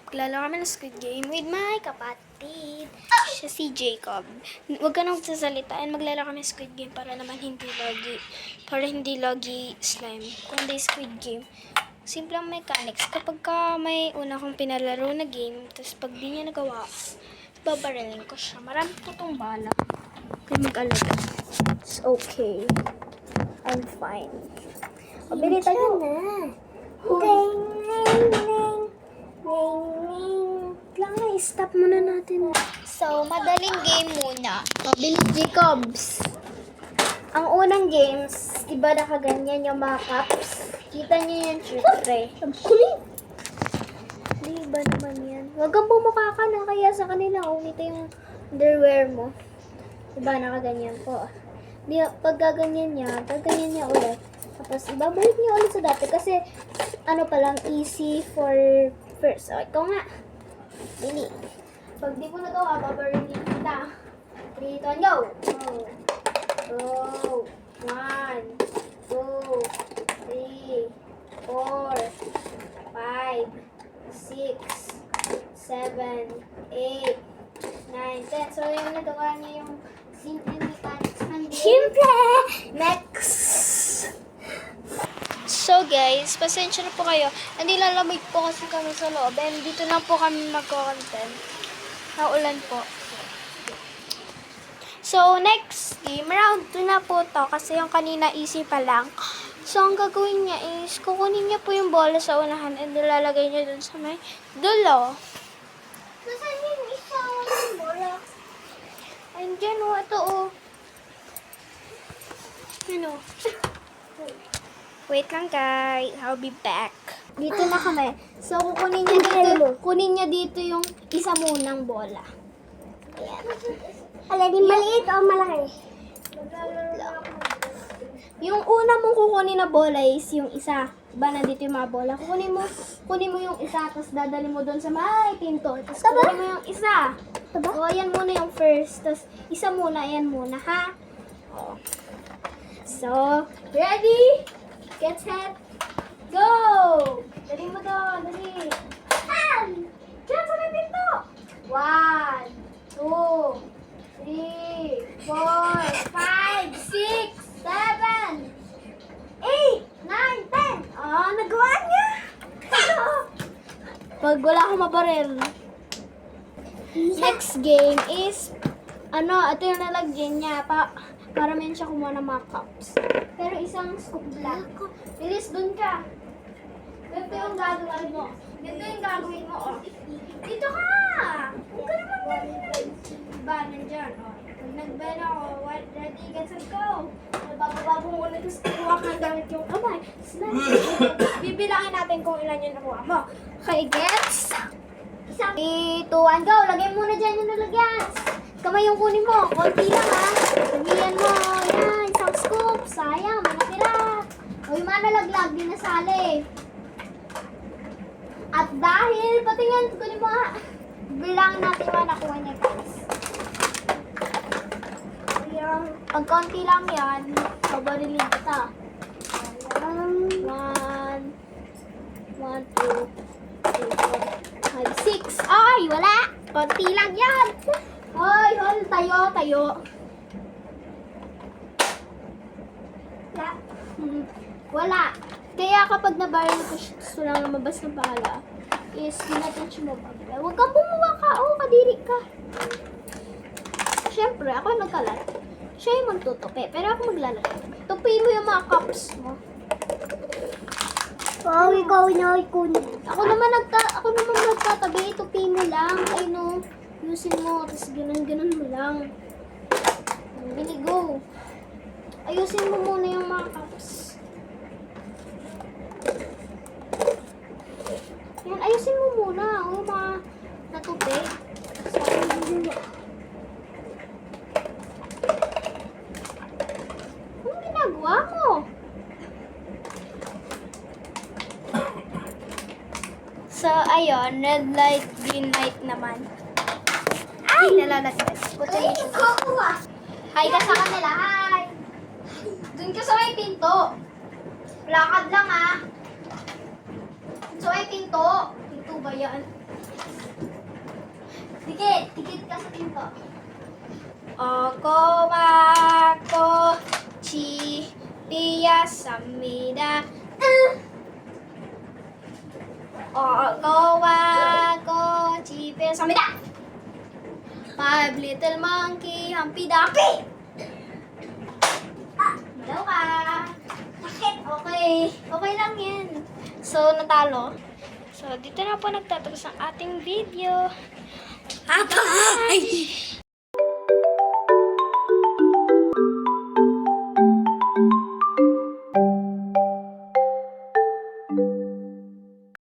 Maglalaro kami ng Squid Game with my kapatid. Siya si Jacob. Huwag ka nang sasalitahin. Maglalaro kami ng Squid Game para naman hindi logi slime. Kundi Squid Game. Simpleng mechanics. Kapag ka may una kong pinalaro na game, tapos pag di niya nagawa, babarilin ko siya. Marami po itong bala. Kaya mag-alala. It's okay. I'm fine. Pabilitan nyo na. Ding, ding, ding. Lang na, stop muna natin. So, madaling game muna. Pabilis, Jacobs. Ang unang games, diba nakaganyan yung mga cups? Kita niyo yan, syempre. Ang kulit! Diba naman yan? Huwag kang bumukha ka na kaya sa kanila. Umita yung underwear mo. Diba nakaganyan po. Di, pag gaganyan niya ulit. Tapos ibabalik niya ulit sa dati. Kasi ano pa lang, easy for first. O, ikaw nga. Dili. Pag di ko nagawa, babarilin kita. 3, 2, 1, go! Go! 1, 2, 3, 4, 5, 6, 7, 8, 9, 10. So, yung nagawa niya yung simple mechanics ng game. Simple! Next! So guys, pasensya na po kayo. Hindi lalamig po kasi kami sa loob. And dito na po kami magko-content. Naulan po. So next game, round 2 na po to. Kasi yung kanina easy pa lang. So ang gagawin niya is, kukunin niya po yung bola sa unahan and nilalagay niya dun sa may dulo. Nasaan yung isa yung bola? Andyan o, ito o. Ano? Wait lang guys, I'll be back. Dito na kami. So, kunin niya dito yung isa munang bola. Ayan. Alin, maliit o malaki? Yung una mong kukunin na bola is yung isa. Diba, nandito yung mga bola. Kunin mo yung isa, tapos dadali mo doon sa may pinto. Tapos kunin mo yung isa. O, ayan muna yung first. Tapos, isa muna, ayan muna, ha? O. So, ready? Get set, go! Dali mo doon, dali. Diyan sa may pinto. 1, 2, 3, 4, 5, 6, 7, 8, 9, 10. Ah, nagawa niya. Pag wala akong mabaril. Next game is, ito yung nalagyan niya. Para meron siya kumuha ng mga cups. Pero isang scoop lang. Bilis, dun ka. Ganito yung gagawin mo. Oh. Dito ka! Huwag ka naman ganyan. Diba, nandyan. Oh. Pag nag-ben ako, ready, get set, go! Bababa mo muna, tapos kuha ka ng gamit yung kamay. Bibilangin natin kung ilan yung nakuha mo. Okay, gets? 3, 2, 1, go! Lagay muna dyan yung nalagyan. Kamay yung kunin mo. Konti lang, ha? Sabihan mo. Yan, isang scoop. Sayang, may natira. O yung mga nalaglag, di nasali. At dahil, patingin, kunin mo, ha? Bilangin natin yung mga nakuha niya, guys. Pag konti lang yan, pabarilin kita. 1, 2, 3, 4, 5, 6. Ay, wala! Konti lang yan! Hoy, tayo. Wala. Kaya kapag nabaril ko gusto lang lumabas ng bala, is natin siya mabagla. Huwag kang bumuwa ka. Kadiri ka. Siyempre, ako yung nagkalat. Siya yung magtutupi, pero ako maglalagay. Tupi mo yung mga cups mo. Ikaw na ikunin. Ako naman magtatabi. Tupi mo lang. Ay no. Ayusin mo, tapos ganun mo lang. Go. Ayusin mo muna yung mga cups. Yan, ayusin mo muna. O yung mga natupi. Anong ginagawa mo? So, ayun, red light, green light naman. Ay, nalalagyan. Puto yung shoes. Hi ka sa kanila, hi! Doon ka sa may pinto. Lakad lang, ha? So, ay pinto. Pinto ba yan? Dikit ka sa pinto. Oko wako chi piyasamida. Oko wako chi piyasamida. 5 little monkey, Humpy Dumpy. Malaw ka. Sakit. Okay. Okay lang yan. So, natalo. So, dito na po nagtatapos ang ating video. Bye!